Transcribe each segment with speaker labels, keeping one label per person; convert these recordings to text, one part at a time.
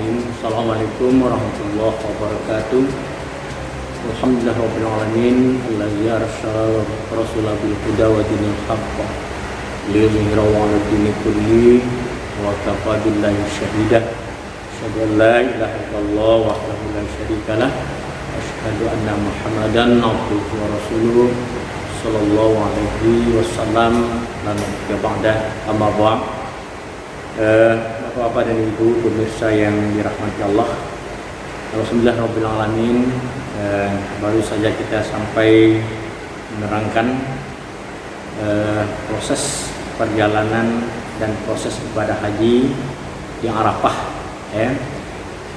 Speaker 1: Assalamualaikum warahmatullahi wabarakatuh. Alhamdulillahirabbil alamin allazi arsala rasulahu bil huda wa dinil haqq liyudhhirahu 'ala dini kulli wa kafa billahi shahida. Asyhadu an la ilaha illallah wahdahu la syarika lah. Asyhadu anna Muhammadan abduhu wa rasuluh sallallahu alaihi wasallam. Dan ba'da, amma ba'd. Bapak-bapak dan ibu pemirsa yang dirahmati Allah, alhamdulillah alamin. Baru saja kita sampai menerangkan proses perjalanan dan proses ibadah haji yang Arafah,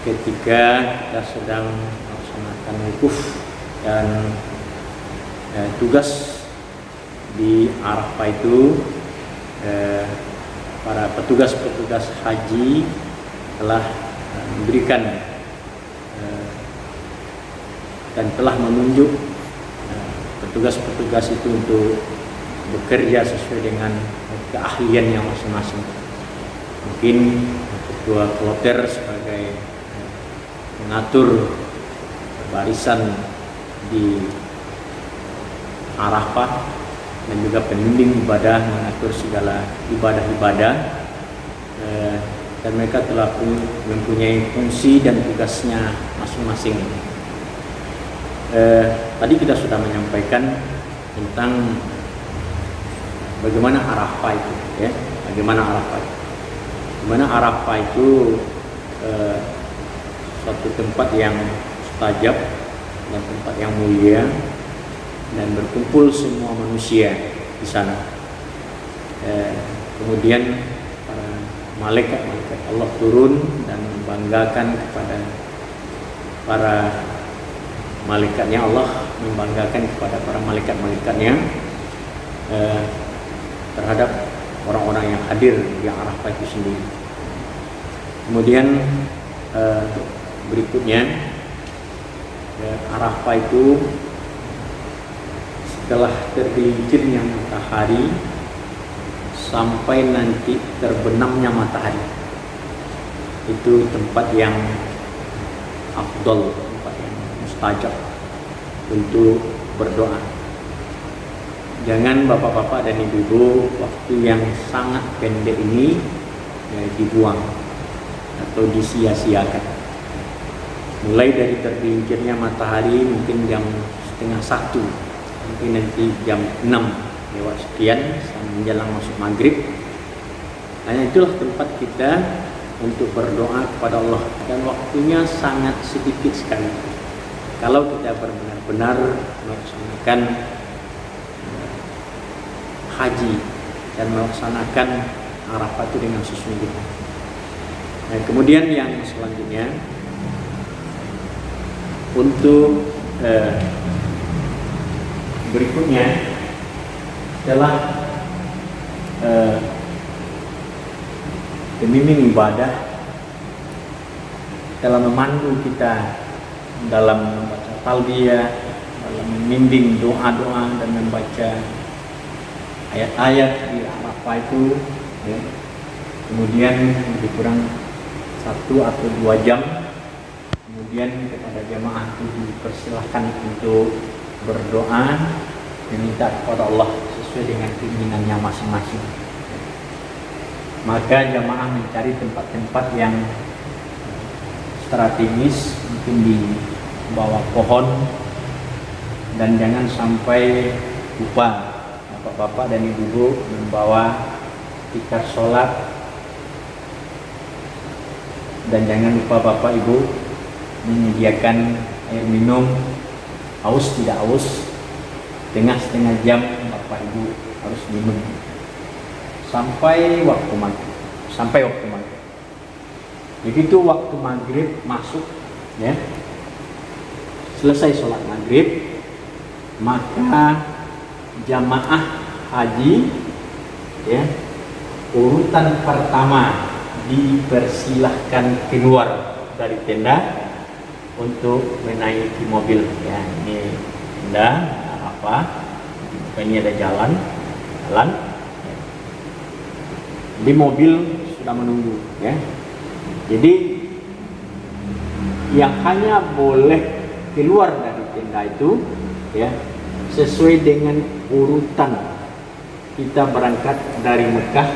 Speaker 1: ketika kita sedang melaksanakan wukuf dan tugas di Arafah itu. Para petugas-petugas haji telah memberikan dan telah menunjuk petugas-petugas itu untuk bekerja sesuai dengan keahlian yang masing-masing. Mungkin ketua kloter sebagai mengatur barisan di Arafah, dan juga pembimbing ibadah mengatur segala ibadah-ibadah, dan mereka telah mempunyai fungsi dan tugasnya masing-masing. Tadi kita sudah menyampaikan tentang bagaimana Arafah itu, bagaimana Arafah itu suatu tempat yang mustajab dan tempat yang mulia, dan berkumpul semua manusia di sana. Kemudian para malaikat Allah turun dan membanggakan kepada para malaikatnya. Allah membanggakan kepada para malaikat-malaikatnya terhadap orang-orang yang hadir di Arafah itu sendiri. Kemudian berikutnya, Arafah itu setelah tergelincirnya matahari sampai nanti terbenamnya matahari, itu tempat yang afdol, tempat yang mustajab untuk berdoa. Jangan bapak-bapak dan ibu-ibu waktu yang sangat pendek ini dibuang atau disia-siakan. Mulai dari tergelincirnya matahari mungkin jam 12:30, mungkin nanti jam 6 lewat sekian menjelang masuk maghrib. Hanya itulah tempat kita untuk berdoa kepada Allah, dan waktunya sangat sedikit sekali. Kalau kita benar-benar melaksanakan haji dan melaksanakan Arafah itu dengan sesungguhnya. Nah, kemudian yang selanjutnya, untuk berikutnya adalah pembimbing ibadah dalam memandu kita dalam membaca talbiyah, dalam membimbing doa-doa dan membaca ayat-ayat di Arafah itu, kemudian lebih kurang 1 atau 2 jam. Kemudian kepada jamaah itu dipersilahkan untuk berdoa, meminta kepada Allah sesuai dengan keinginannya masing-masing. Maka jamaah mencari tempat-tempat yang strategis, mungkin di bawah pohon, dan jangan sampai lupa bapak-bapak dan ibu-ibu membawa tikar sholat, dan jangan lupa bapak ibu menyediakan air minum. Haus tidak haus, setengah jam bapak ibu harus minum sampai waktu maghrib. Begitu waktu maghrib masuk, selesai sholat maghrib, maka jamaah haji, urutan pertama dipersilahkan keluar dari tenda untuk menaiki mobil. Ini tenda Arafah, ini ada jalan. Di mobil sudah menunggu, Jadi yang hanya boleh keluar dari tenda itu ya sesuai dengan urutan kita berangkat dari Mekah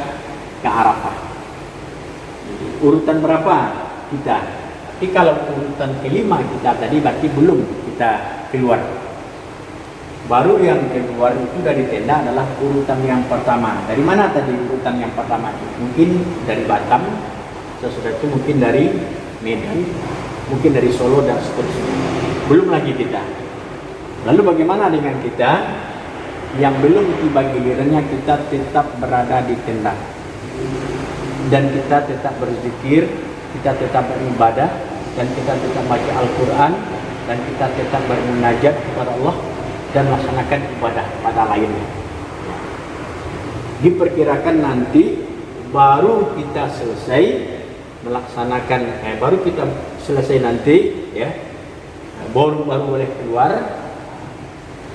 Speaker 1: ke Arafah. Urutan berapa kita? Tapi kalau urutan kelima kita tadi berarti belum kita keluar. Baru yang keluar itu dari tenda adalah urutan yang pertama. Dari mana tadi urutan yang pertama? Mungkin dari Batam, sesudah itu mungkin dari Medan, mungkin dari Solo dan seterusnya. Belum lagi kita. Lalu bagaimana dengan kita yang belum tiba gilirannya, kita tetap berada di tenda dan kita tetap berzikir, kita tetap beribadah, dan kita tetap baca Al-Quran, dan kita tetap bermunajat kepada Allah dan melaksanakan ibadah pada lainnya. Diperkirakan nanti baru kita selesai melaksanakan, baru kita selesai nanti ya, baru boleh keluar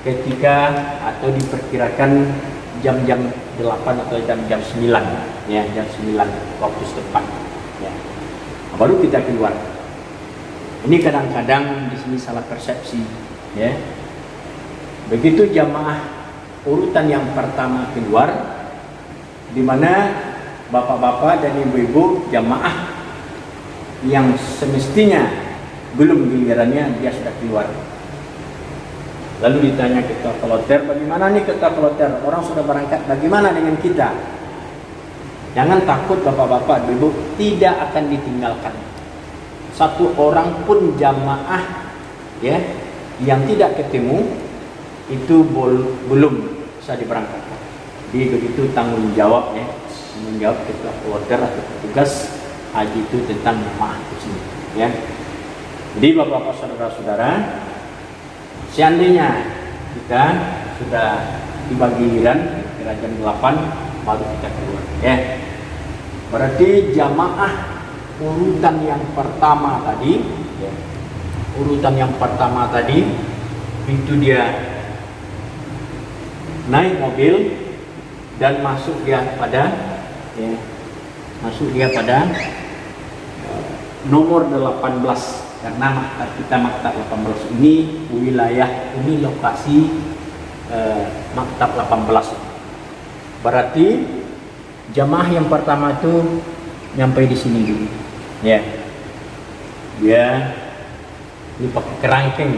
Speaker 1: ketika atau diperkirakan jam-jam 8 atau jam-jam 9 ya, jam 9 waktu setempat ya. Baru kita keluar. Ini kadang-kadang di sini salah persepsi ya. Begitu jamaah urutan yang pertama keluar, di mana bapak-bapak dan ibu-ibu jamaah yang semestinya belum gilirannya dia sudah keluar. Lalu ditanya ketua kloter, bagaimana nih ketua kloter? Orang sudah berangkat, bagaimana dengan kita? Jangan takut bapak-bapak, ibu, tidak akan ditinggalkan. Satu orang pun jamaah ya yang tidak ketemu itu belum bisa diberangkatkan. Jadi begitu tanggung jawab ya, tanggung jawab ketua kloter atau petugas haji itu tentang jamaah di sini ya. Jadi bapak-bapak saudara-saudara, seandainya kita sudah tiba giliran kira jam 8 baru kita keluar ya. Berarti jamaah urutan yang pertama tadi ya, urutan yang pertama tadi itu dia naik mobil dan masuk dia pada ya, masuk dia pada nomor 18. Karena maktab kita maktab 18 ini wilayah, ini lokasi maktab 18. Berarti jamaah yang pertama itu nyampe di sini dulu. Ya. Dia ini pakai kerangkeng,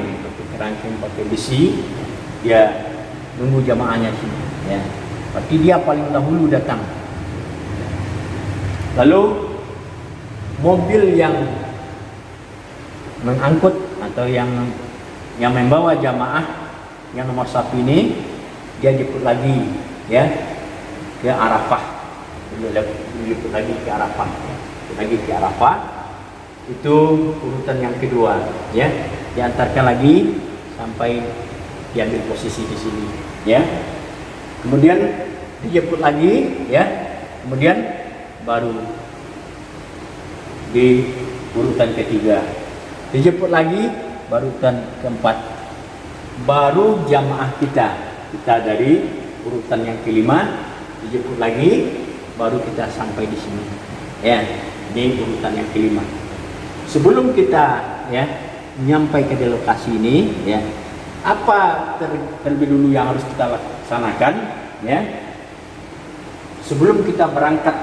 Speaker 1: pakai besi. Dia nunggu jamaahnya sini, ya. Berarti dia paling dahulu datang. Lalu mobil yang mengangkut atau yang membawa jamaah yang nomor 1 ini dia jemput lagi ya ke Arafah, jemput lagi ke Arafah, itu urutan yang kedua ya, diantarkan lagi sampai diambil posisi di sini ya, kemudian dijemput lagi ya, kemudian baru di urutan ketiga dijemput lagi, baru urutan keempat, baru jamaah kita dari urutan yang kelima dijemput lagi, baru kita sampai di sini ya, di urutan yang kelima. Sebelum kita ya nyampai ke lokasi ini ya, apa terlebih dulu yang harus kita laksanakan ya, sebelum kita berangkat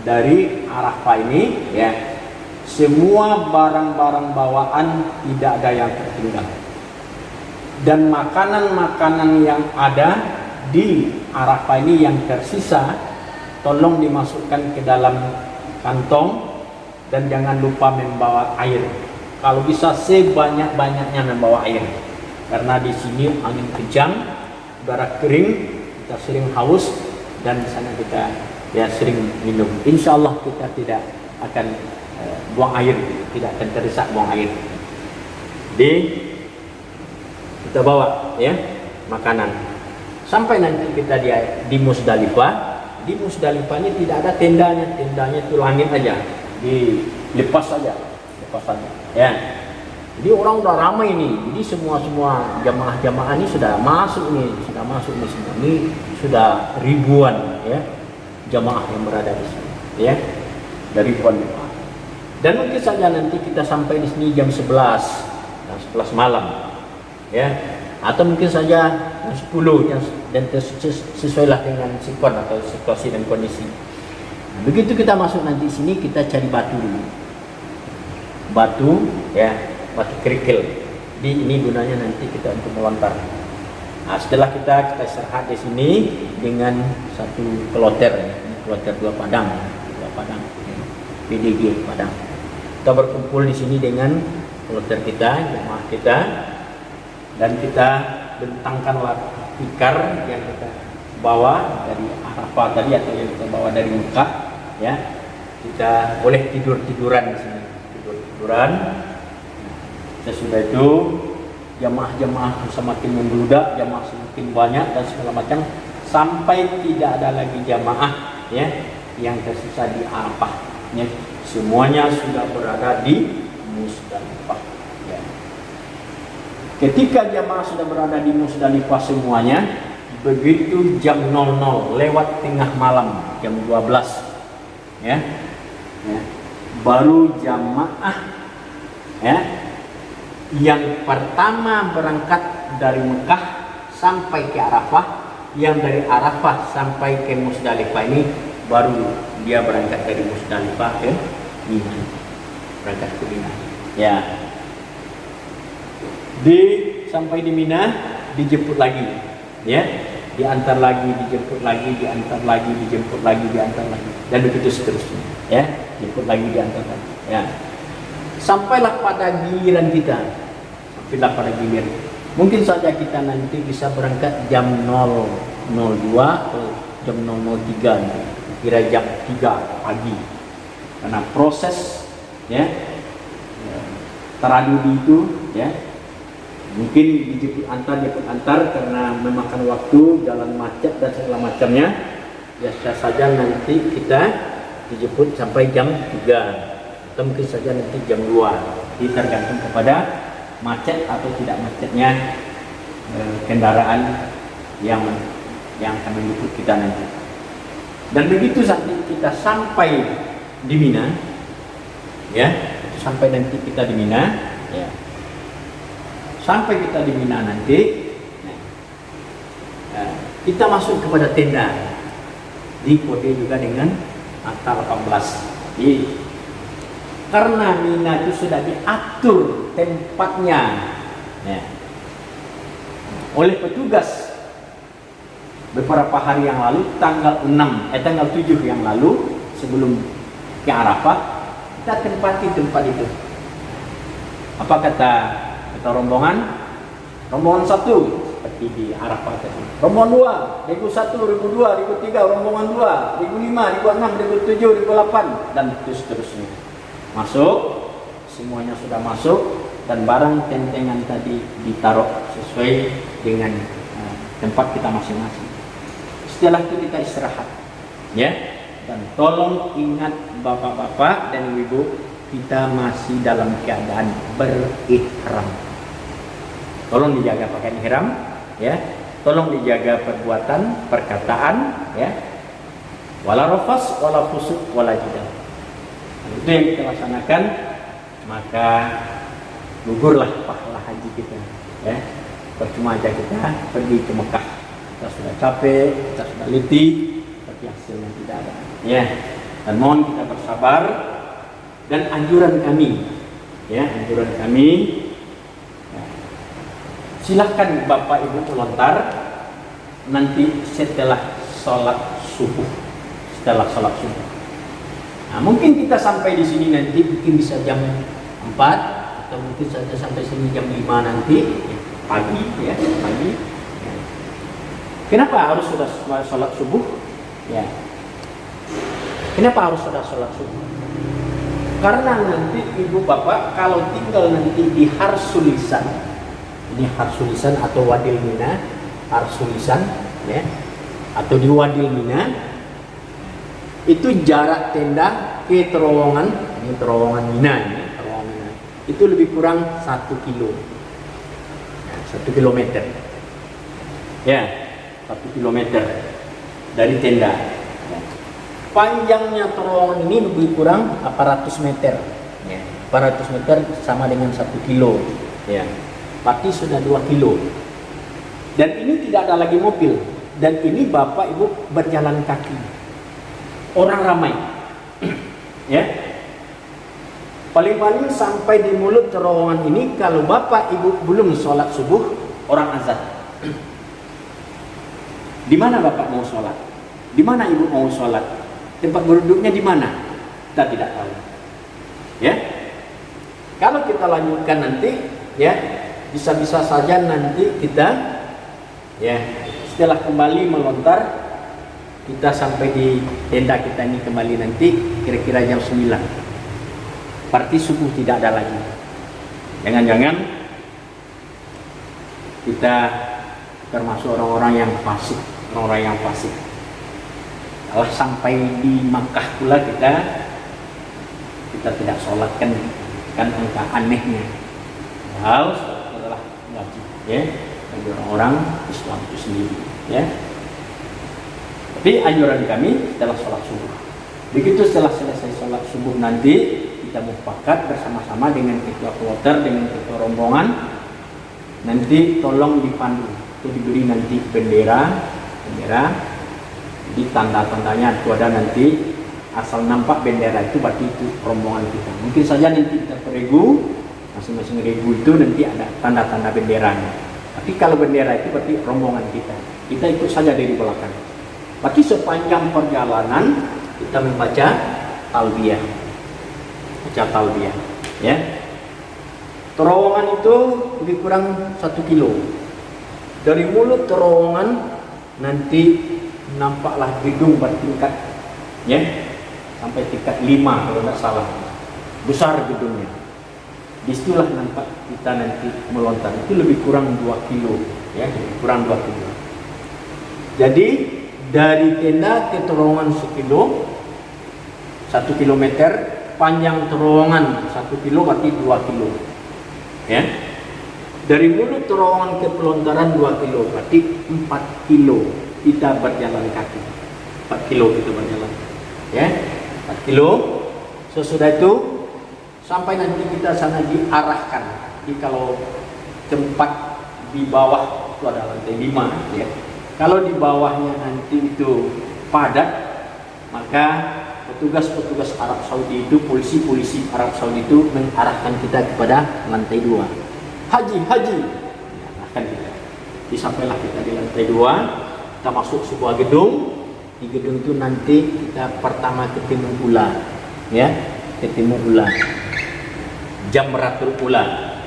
Speaker 1: dari Arafah ini ya, semua barang-barang bawaan tidak ada yang tertinggal, dan makanan-makanan yang ada di Arafah ini yang tersisa tolong dimasukkan ke dalam kantong, dan jangan lupa membawa air. Kalau bisa sebanyak-banyaknya membawa air, karena di sini angin kejang, udara kering, kita sering haus, dan di sana kita ya sering minum. Insya Allah kita tidak akan buang air, tidak akan terdesak buang air. Jadi kita bawa ya makanan sampai nanti kita di Musdalifah. Di Musdalifah ini tidak ada tendanya itu langit aja, dilepas saja ya. Jadi orang udah ramai ini, jadi semua jamaah ini sudah masuk nih semua. Ini sudah ribuan ya jamaah yang berada di sini ya, dari ribuan jamaah. Dan mungkin saja nanti kita sampai di sini jam 11, jam 11 malam, ya, atau mungkin saja jam 10, dan sesuailah dengan sikon atau situasi dan kondisi. Nah, begitu kita masuk nanti sini, kita cari batu dulu, batu, ya, batu kerikil. Ini gunanya nanti kita untuk melontar. Nah, setelah kita istirahat di sini dengan satu kloter, kloter 2 padang, PDG Padang. Kita berkumpul di sini dengan kloter kita, jemaah kita, dan kita bentangkanlah tikar yang kita bawa dari Arafah tadi atau yang kita bawa dari Mekah, ya. Kita boleh tiduran di sini, tiduran. Sesudah itu jamaah-jamaah semakin membludak, jamaah semakin banyak dan segala macam, sampai tidak ada lagi jamaah, ya, yang tersisa di Arafah, ya. Semuanya sudah berada di Musdalifah, ya. Ketika jamaah sudah berada di Musdalifah semuanya, begitu jam 00 lewat tengah malam, jam 12, ya, baru jamaah, ya, yang pertama berangkat dari Mekah sampai ke Arafah, yang dari Arafah sampai ke Musdalifah ini baru dia berangkat dari Musdalifah ke Mina, berangkat ke Mina, ya. Sampai di Mina dijemput lagi, ya, diantar lagi, dijemput lagi, diantar lagi, dijemput lagi, diantar lagi, dan begitu seterusnya, ya, jemput lagi, diantar lagi, ya. Sampailah pada giliran kita, mungkin saja kita nanti bisa berangkat jam 002 atau jam 003, kira jam 3 pagi, karena proses, ya, taradudi itu, ya, mungkin dijemput antar karena memakan waktu, jalan macet dan segala macamnya. Biasa saja nanti kita dijemput sampai jam 3 atau mungkin saja nanti jam 2, ini tergantung kepada macet atau tidak macetnya kendaraan yang akan menjemput kita nanti. Dan begitu sampai kita sampai di Mina, ya, sampai nanti kita di Mina, ya, sampai kita di Mina nanti, kita masuk kepada tenda, di kode juga dengan angka 18. Karena Mina itu sudah diatur tempatnya, ya, oleh petugas beberapa hari yang lalu, tanggal 7 yang lalu, sebelum ke Arafah, kita tempati tempat itu. Apa kata rombongan? Rombongan 1 seperti di Arafah tadi. Rombongan 2, 1001, 1002, 1003, rombongan 2, 1005, 1006, 1007, 1008, dan seterusnya. Masuk, semuanya sudah masuk, dan barang tentengan tadi ditaruh sesuai dengan tempat kita masing-masing. Setelah itu kita istirahat, ya. Dan tolong ingat bapak-bapak dan ibu, kita masih dalam keadaan berihram. Tolong dijaga pakaian ihram, ya. Tolong dijaga perbuatan, perkataan, ya. Wala rafas, wala fusuq, wala jidal. Itu yang kita laksanakan, maka gugurlah pahala haji kita, ya. Percuma aja kita pergi ke Mekah, kita sudah capek, kita sudah letih, tapi hasilnya tidak ada, ya. Dan mohon kita bersabar. Dan anjuran kami, ya, silahkan Bapak Ibu melontar nanti setelah sholat subuh. Nah, mungkin kita sampai di sini nanti mungkin bisa jam 4 atau mungkin saja sampai sini jam 5 nanti, ya, pagi, ya, pagi. Ya. Kenapa harus sudah sholat subuh? Ya. Kenapa harus sudah sholat subuh? Karena nanti ibu bapak kalau tinggal nanti di Harsulisan, ini Harsulisan atau Wadil Mina, Harsulisan, ya, atau di Wadil Mina, itu jarak tenda ke terowongan, ini terowongan Mina, ya, terowongan Mina, itu lebih kurang 1 kilo, ya, 1 kilometer, ya, 1 kilometer dari tenda. Panjangnya terowongan ini lebih kurang 400 meter, Ya, 400 meter sama dengan 1 kilo. Ya, berarti sudah 2 kilo. Dan ini tidak ada lagi mobil. Dan ini bapak ibu berjalan kaki. Orang ramai. Ya. Paling-paling sampai di mulut terowongan ini, kalau bapak ibu belum sholat subuh, orang azan. Di mana bapak mau sholat? Di mana ibu mau sholat? Tempat berduduknya di mana? Kita tidak tahu. Ya. Kalau kita lanjutkan nanti, ya, bisa-bisa saja nanti kita, ya, setelah kembali melontar, kita sampai di tenda kita ini kembali nanti kira-kira jam 9. Berarti subuh tidak ada lagi. Jangan-jangan kita termasuk orang-orang yang fasik, orang-orang yang fasik. Kalau sampai di Makkah pula kita tidak sholat, kan angka anehnya. Harus adalah wajib, ya, bagi orang-orang Islam itu sendiri, ya. Tapi anjuran kami setelah sholat subuh. Begitu setelah selesai sholat subuh nanti kita mufakat bersama-sama dengan ketua kloter, dengan ketua rombongan. Nanti tolong dipandu, itu diberi nanti bendera, di tanda-tandanya itu ada nanti. Asal nampak bendera itu berarti itu rombongan kita. Mungkin saja nanti kita peregu, masing-masing regu itu nanti ada tanda-tanda benderanya. Tapi kalau bendera itu berarti rombongan kita. Kita ikut saja dari belakang. Berarti sepanjang perjalanan kita membaca talbiyah. Baca talbiyah, ya. Terowongan itu lebih kurang 1 kilo. Dari mulut terowongan nanti nampaklah gedung bertingkat, ya. Sampai tingkat 5 kalau tidak salah. Besar gedungnya. Disitulah nampak kita nanti melontar. Itu lebih kurang 2 kilo, ya, lebih kurang 2 kilo. Jadi dari tenda ke terowongan 1 kilometer, panjang terowongan 1 kilo berarti 2 kilo. Ya. Dari mulut terowongan ke pelontaran 2 kilo berarti 4 kilo kita berjalan kaki. 4 kilo kita berjalan. Ya. 4 kilo. Sesudah itu sampai nanti kita sana diarahkan. Jadi kalau tempat di bawah itu ada lantai 5, ya. Kalau di bawahnya nanti itu padat, maka petugas-petugas Arab Saudi itu, polisi-polisi Arab Saudi itu mengarahkan kita kepada lantai 2. Haji, arahkan kita. Jadi sampailah kita di lantai 2, kita masuk sebuah gedung. Di gedung itu nanti kita pertama ketemu ula, ya, ketemu ula. Jamratul ula.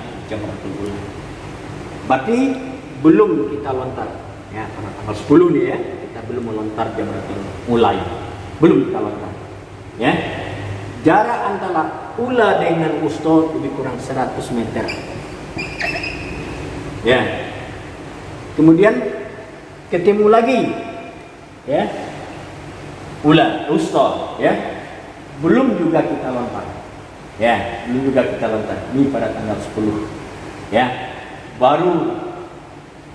Speaker 1: Berarti belum kita lontar. Ya, pada tanggal 10 nih, ya, kita belum melontar jamratul ula. Belum kita lontar. Ya. Jarak antara ula dengan wusta lebih kurang 100 meter. Ya. Kemudian ketemu lagi, ya, ula, wusta, ya. Belum juga kita lontar. Ya, belum juga kita lontar. Ini pada tanggal 10. Ya. Baru,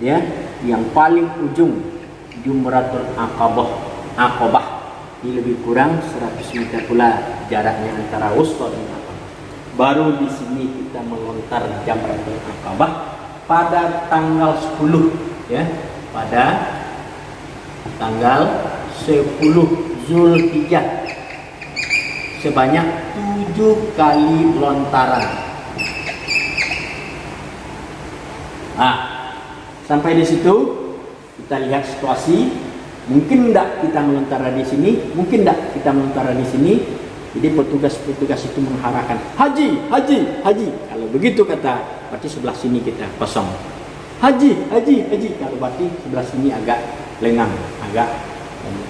Speaker 1: ya, yang paling ujung Jumratul Aqabah. Ini lebih kurang 100 meter pula jaraknya antara wusta dan Aqabah. Baru di sini kita melontar Jamratul Aqabah pada tanggal 10, ya. Pada tanggal 10 Zulhijjah. Sebanyak 7 kali lontaran. Sampai di situ kita lihat situasi. Mungkin tidak kita melontar di sini, mungkin tidak kita melontar di sini. Jadi petugas-petugas itu mengharapkan haji. Kalau begitu kata, berarti sebelah sini kita kosong. Haji. Kalau berarti sebelah sini agak lengang, agak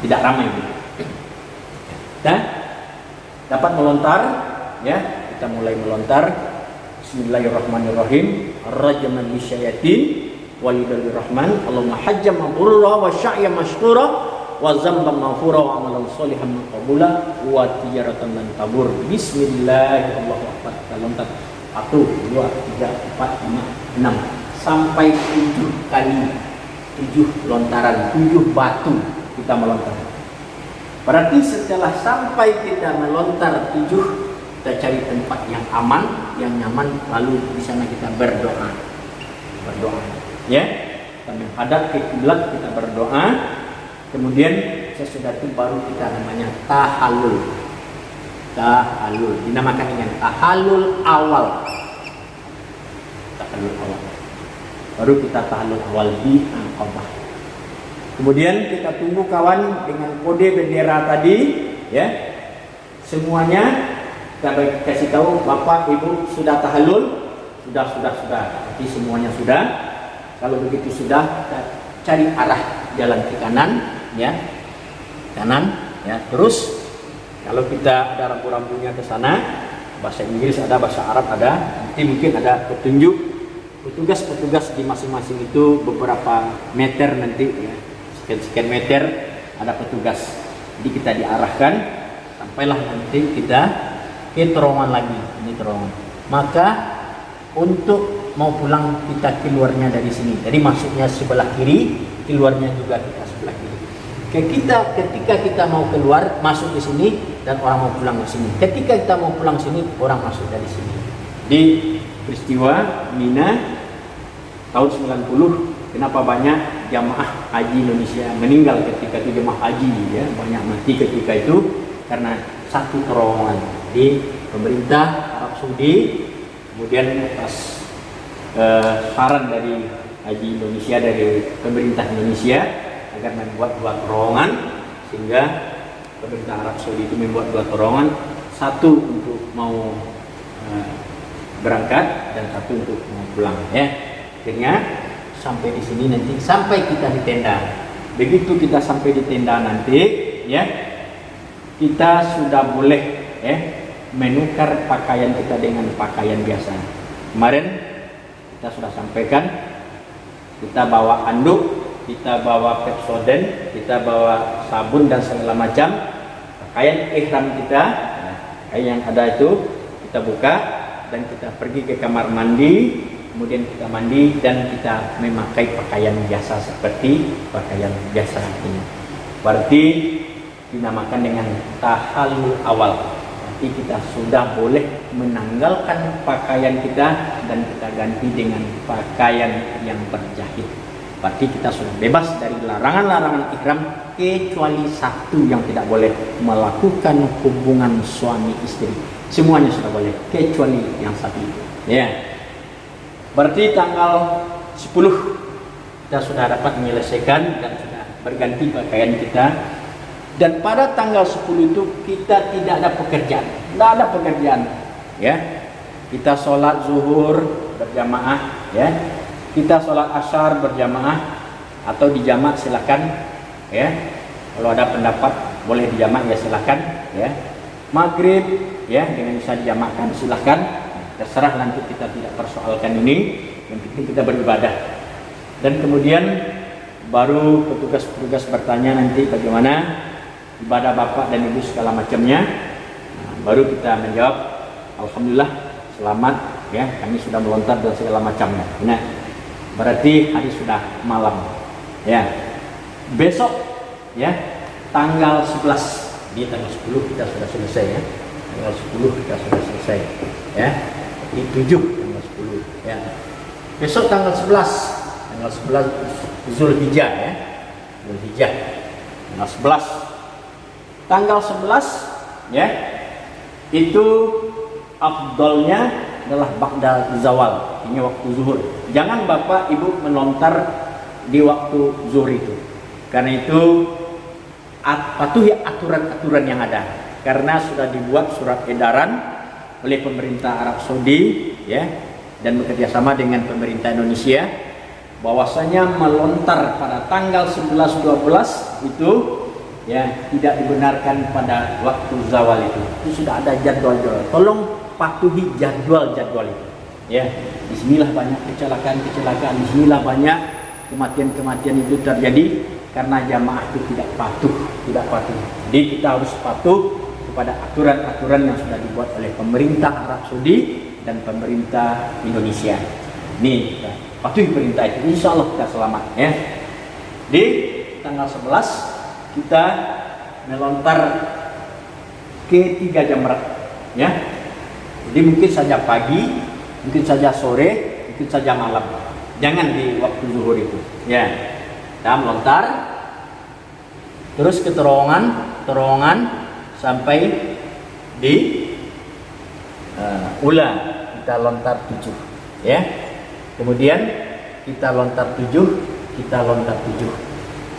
Speaker 1: tidak ramai. Dan dapat melontar, ya. Kita mulai melontar. Bismillahirrahmanirrahim. Ar-rajman bisyayatin walidul rahman. Allahumma hajjam mabrura wa sya'ya mashkura wa zamban maghfura wa amalan sholihan maqbula wa tijaratan lan tabur. Bismillahirrahmanirrahim. Kita lontar 1, 2, 3, 4, 5, 6 sampai 7 kali. 7 lontaran, 7 batu kita melontar. Berarti setelah sampai kita melontar 7 kita cari tempat yang aman, yang nyaman, lalu di sana kita berdoa, ya. Kita menghadap ke kiblat, kita berdoa. Kemudian sesudah itu baru kita namanya tahallul. Dinamakan dengan tahallul awal. Baru kita tahallul awal di Aqabah. Kemudian kita tunggu kawan dengan kode bendera tadi, ya. Semuanya kita kasih tahu, Bapak Ibu sudah tahallul, sudah. Jadi semuanya sudah. Kalau begitu sudah, kita cari arah jalan ke kanan, ya. Kanan, ya. Terus kalau kita ada rambu-rambunya ke sana, bahasa Inggris ada, bahasa Arab ada, nanti mungkin ada petunjuk petugas di masing-masing itu beberapa meter nanti, ya. Sekian meter ada petugas. Jadi kita diarahkan sampailah nanti kita ke terowongan lagi. Ini terowongan. Maka untuk mau pulang kita keluarnya dari sini. Jadi masuknya sebelah kiri, keluarnya juga kita sebelah kiri. Ketika kita mau keluar, masuk di sini dan orang mau pulang ke sini. Ketika kita mau pulang sini, orang masuk dari sini. Di peristiwa Mina tahun 90, kenapa banyak jamaah haji Indonesia meninggal ketika itu, jamaah haji, ya, banyak mati ketika itu karena satu terowongan. Di pemerintah Arab Saudi kemudian atas saran dari haji Indonesia, dari pemerintah Indonesia agar membuat 2 terowongan, sehingga pemerintah Arab Saudi itu membuat 2 terowongan, satu untuk mau berangkat dan satu untuk mau pulang, ya. Akhirnya sampai di sini nanti, sampai kita di tenda. Begitu kita sampai di tenda nanti, ya, kita sudah boleh, ya, menukar pakaian kita dengan pakaian biasa. Kemarin kita sudah sampaikan, kita bawa anduk, kita bawa Pepsodent, kita bawa sabun dan segala macam. Pakaian ihram kita, pakaian yang ada itu kita buka dan kita pergi ke kamar mandi. Kemudian kita mandi dan kita memakai pakaian biasa seperti pakaian biasa ini. Berarti dinamakan dengan tahallul awal. Berarti kita sudah boleh menanggalkan pakaian kita dan kita ganti dengan pakaian yang berjahit. Berarti kita sudah bebas dari larangan-larangan ihram, kecuali satu yang tidak boleh, melakukan hubungan suami istri. Semuanya sudah boleh kecuali yang satu itu, ya. Berarti tanggal 10 kita sudah dapat menyelesaikan dan sudah berganti pakaian kita. Dan pada tanggal 10 itu kita tidak ada pekerjaan, ya. Kita sholat zuhur berjamaah, ya. Kita sholat asyar berjamaah atau dijamak silakan, ya. Kalau ada pendapat boleh dijamak, ya silakan, ya. Maghrib, ya, dengan bisa dijamakkan silakan. Terserah, nanti kita tidak persoalkan ini, yang penting kita beribadah. Dan kemudian baru petugas-petugas bertanya nanti bagaimana ibadah bapak dan ibu segala macamnya. Baru kita menjawab, alhamdulillah selamat, ya, kami sudah melontar dan segala macamnya. Nah, berarti hari sudah malam, ya. Besok, ya, tanggal 11, di tanggal 10 kita sudah selesai, ya. Tanggal 10 kita sudah selesai, ya. Di 7 tanggal 10, ya. Besok tanggal 11 Zulhijjah, ya. Zulhijjah tanggal 11. Tanggal 11, ya, itu afdolnya adalah ba'da zawal, ini waktu zuhur. Jangan bapak ibu melontar di waktu zuhur itu. Karena itu patuhi aturan-aturan yang ada. Karena sudah dibuat surat edaran oleh pemerintah Arab Saudi, ya, dan bekerjasama dengan pemerintah Indonesia, bahwasanya melontar pada tanggal 11-12 itu, ya, tidak dibenarkan pada waktu zawal itu. Itu sudah ada jadwal-jadwal. Tolong patuhi jadwal-jadwal itu, ya. Disinilah banyak kecelakaan, disinilah banyak kematian-kematian itu terjadi karena jamaah itu tidak patuh. Jadi kita harus patuh pada aturan-aturan yang sudah dibuat oleh pemerintah Arab Saudi dan pemerintah Indonesia. Ini patuhi perintah itu, insya Allah kita selamat, ya. Di tanggal 11 kita melontar ke 3 jamrat, ya. Jadi mungkin saja pagi, mungkin saja sore, mungkin saja malam. Jangan di waktu zuhur itu. Ya, kita melontar, terus ke terowongan sampai di ula kita lontar 7. Ya, kemudian kita lontar 7, kita lontar 7.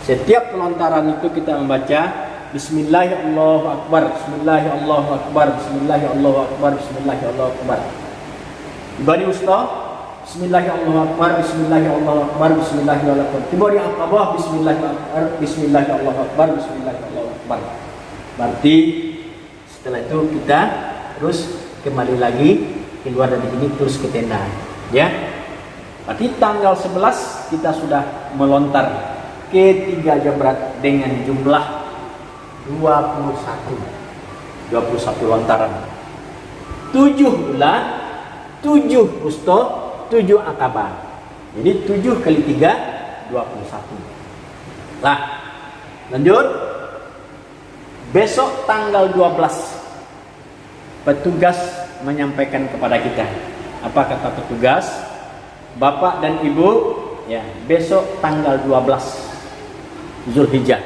Speaker 1: Setiap pelontaran itu kita membaca Bismillahirrahmanirrahim, Bismillahirrahmanirrahim, Bismillahirrahmanirrahim, Bismillahirrahmanirrahim. Ibadi usta, Bismillahirrahmanirrahim, Bismillahirrahmanirrahim, Bismillahirrahmanirrahim. Tiba di Aqabah, Bismillahirrahmanirrahim, Bismillahirrahmanirrahim, Bismillahirrahmanirrahim. Berarti setelah itu kita terus kembali lagi keluar dari sini terus ke tenda. Ya. Berarti tanggal 11 kita sudah melontar ke 3 jamrat dengan jumlah 21 lontaran. 7 ula, 7 wusta, 7 akabah. Jadi 7 kali 3 21. Lah, lanjut. Besok tanggal 12 petugas menyampaikan kepada kita. Apa kata petugas? Bapak dan Ibu, ya, besok tanggal 12 Zulhijjah.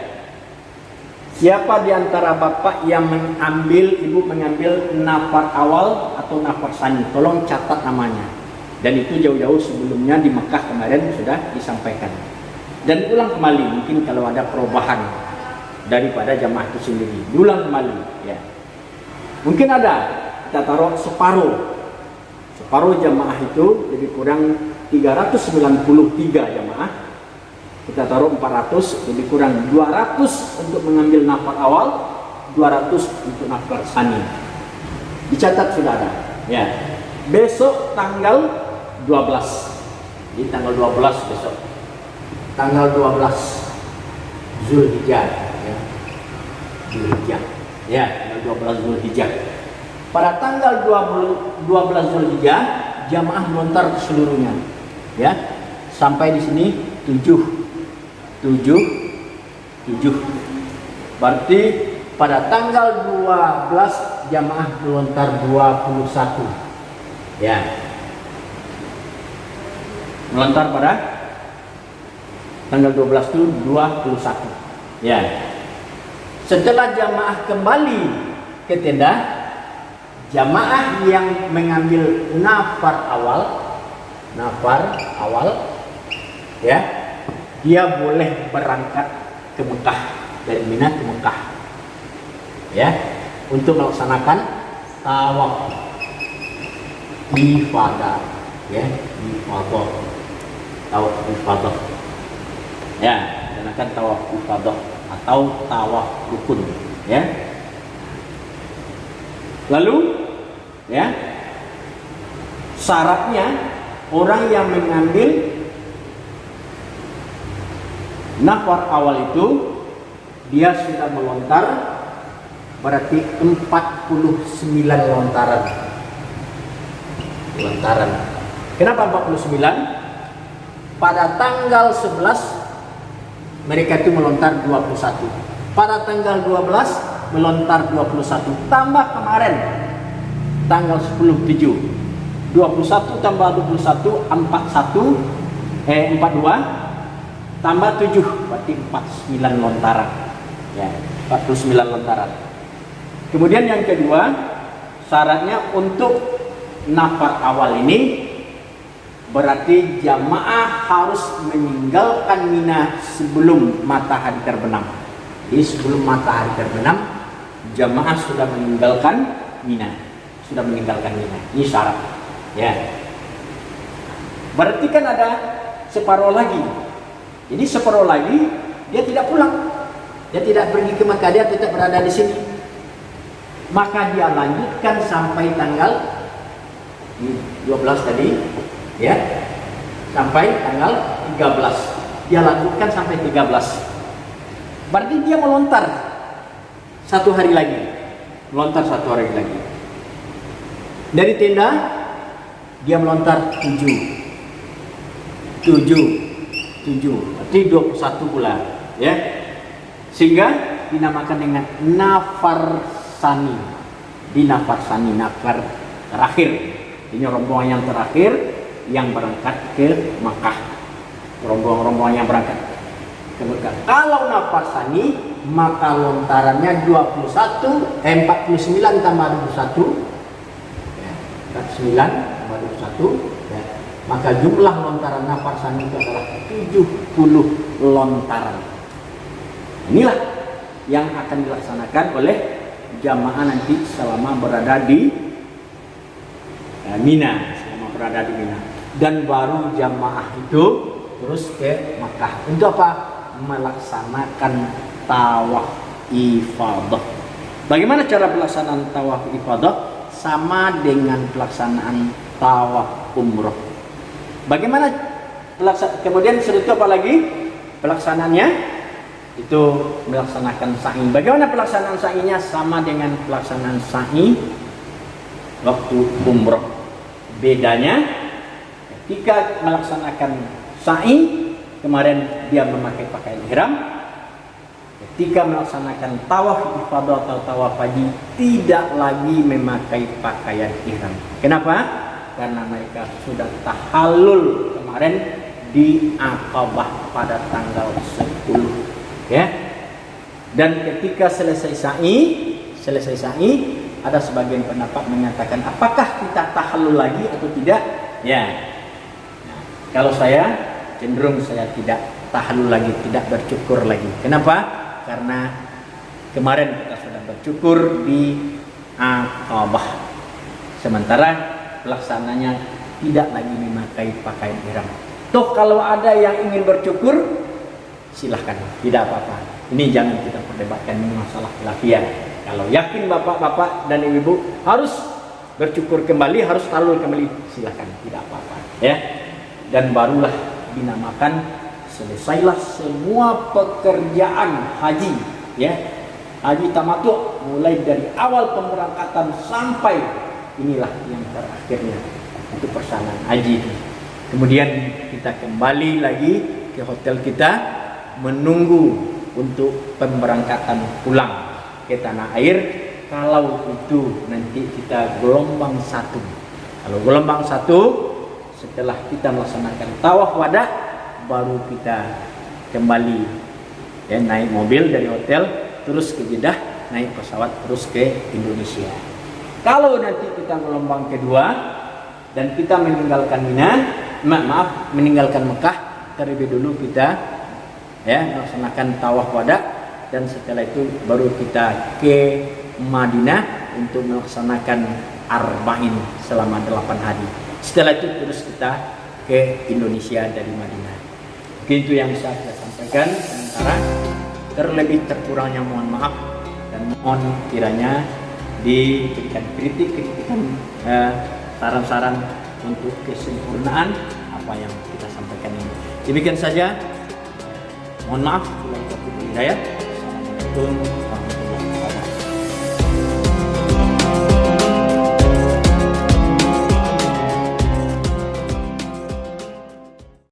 Speaker 1: Siapa di antara Bapak yang Ibu mengambil nafar awal atau nafar sani, tolong catat namanya. Dan itu jauh-jauh sebelumnya di Mekah kemarin sudah disampaikan. Dan ulang kembali mungkin kalau ada perubahan daripada jamaah itu sendiri. Ulang kembali, ya. Mungkin ada kita taruh separuh jamaah itu lebih kurang 393 jamaah. Kita taruh 400, lebih kurang 200 untuk mengambil nafar awal, 200 untuk nafar sani. Dicatat sudah ada. Ya. Besok tanggal 12. Jadi tanggal 12 besok. Tanggal 12 Zulhijjah, ya. Zulhijjah. Ya, tanggal 12 Zulhijjah. Pada tanggal 12 Zulhijjah jamaah melontar seluruhnya. Ya. Sampai di sini 7. Berarti pada tanggal 12 jamaah melontar 21. Ya. Melontar pada tanggal 12 itu 21. Ya. Setelah jamaah kembali ke tenda, jamaah yang mengambil nafar awal, ya, dia boleh berangkat ke Mekah, dari Mina ke Mekah, ya, untuk melaksanakan tawaf ifadah, ya, tawaf ifadah, ya, melaksanakan tawaf ifadah atau tawaf rukun, ya. Lalu, ya, syaratnya orang yang mengambil nafar awal itu dia sudah melontar berarti 49 lontaran. Kenapa 49? Pada tanggal 11 mereka itu melontar 21. Pada tanggal 12 melontar 21. Tambah kemarin tanggal 10 7. 21 tambah 21 42 tambah 7 berarti 49 lontaran. Ya, 49 lontaran. Kemudian yang kedua, syaratnya untuk nafar awal ini berarti jamaah harus meninggalkan Mina sebelum matahari terbenam. Jadi sebelum matahari terbenam, jamaah sudah meninggalkan Mina. Ini syarat. Ya. Berarti kan ada separuh lagi. Jadi separuh lagi dia tidak pulang. Dia tidak pergi ke Mekah, dia tetap berada di sini. Maka dia lanjutkan sampai tanggal 12 tadi, ya. Sampai tanggal 13. Dia lanjutkan sampai 13. Berarti dia melontar 1 hari lagi. Dari tenda dia melontar 7. Berarti 21 pula, ya. Sehingga dinamakan dengan nafar sani. Nafar terakhir. Ini rombongan yang terakhir yang berangkat ke Makkah. Rombongan yang berangkat ke Makkah. Kalau nafar sani maka lontarannya 49 tambah 21 ya, 49 tambah 21 ya. Maka jumlah lontaran nafar sani itu adalah 70 lontaran. Inilah yang akan dilaksanakan oleh jamaah nanti selama berada di Mina, dan baru jamaah itu terus ke Makkah. Untuk apa? Melaksanakan tawaf ifadah. Bagaimana cara pelaksanaan tawaf ifadah? Sama dengan pelaksanaan tawaf umroh. Bagaimana kemudian setelah itu apa lagi pelaksanaannya? Itu melaksanakan sa'i. Bagaimana pelaksanaan sa'inya? Sama dengan pelaksanaan sa'i waktu umroh. Bedanya ketika melaksanakan sa'i kemarin dia memakai pakaian ihram, ketika melaksanakan tawaf ifadah atau tawaf haji tidak lagi memakai pakaian ihram. Kenapa? Karena mereka sudah tahallul kemarin di Aqabah pada tanggal 10 ya. Dan ketika selesai sa'i ada sebagian pendapat menyatakan apakah kita tahallul lagi atau tidak ya. Nah, kalau saya cenderung saya tidak tahallul lagi, tidak bercukur lagi. Kenapa? Karena kemarin kita sudah bercukur di Aqabah, sementara pelaksananya tidak lagi memakai pakaian ihram. Toh kalau ada yang ingin bercukur silahkan, tidak apa-apa. Ini jangan kita perdebatkan, ini masalah khilafiyah. Kalau yakin bapak-bapak dan ibu harus bercukur kembali, harus tahallul kembali, silahkan, tidak apa-apa ya. Dan barulah dinamakan selesailah semua pekerjaan haji ya. Haji tamattu mulai dari awal pemberangkatan sampai inilah yang terakhirnya untuk perjalanan haji. Kemudian kita kembali lagi ke hotel kita menunggu untuk pemberangkatan pulang ke tanah air. Kalau itu nanti kita gelombang 1. Kalau gelombang 1 setelah kita melaksanakan tawaf wada baru kita kembali ya, naik mobil dari hotel terus ke Jeddah, naik pesawat terus ke Indonesia. Kalau nanti kita gelombang kedua dan kita meninggalkan meninggalkan Mekah, terlebih dulu kita ya melaksanakan tawaf wada dan setelah itu baru kita ke Madinah untuk melaksanakan arba'in selama 8 hari. Setelah itu terus kita ke Indonesia dari Madinah. Begitu yang bisa saya sampaikan sementara. Terlebih terkurangnya mohon maaf dan mohon kiranya diberikan kritikan saran-saran untuk kesempurnaan apa yang kita sampaikan ini. Demikian saja. Mohon maaf. Assalamualaikum.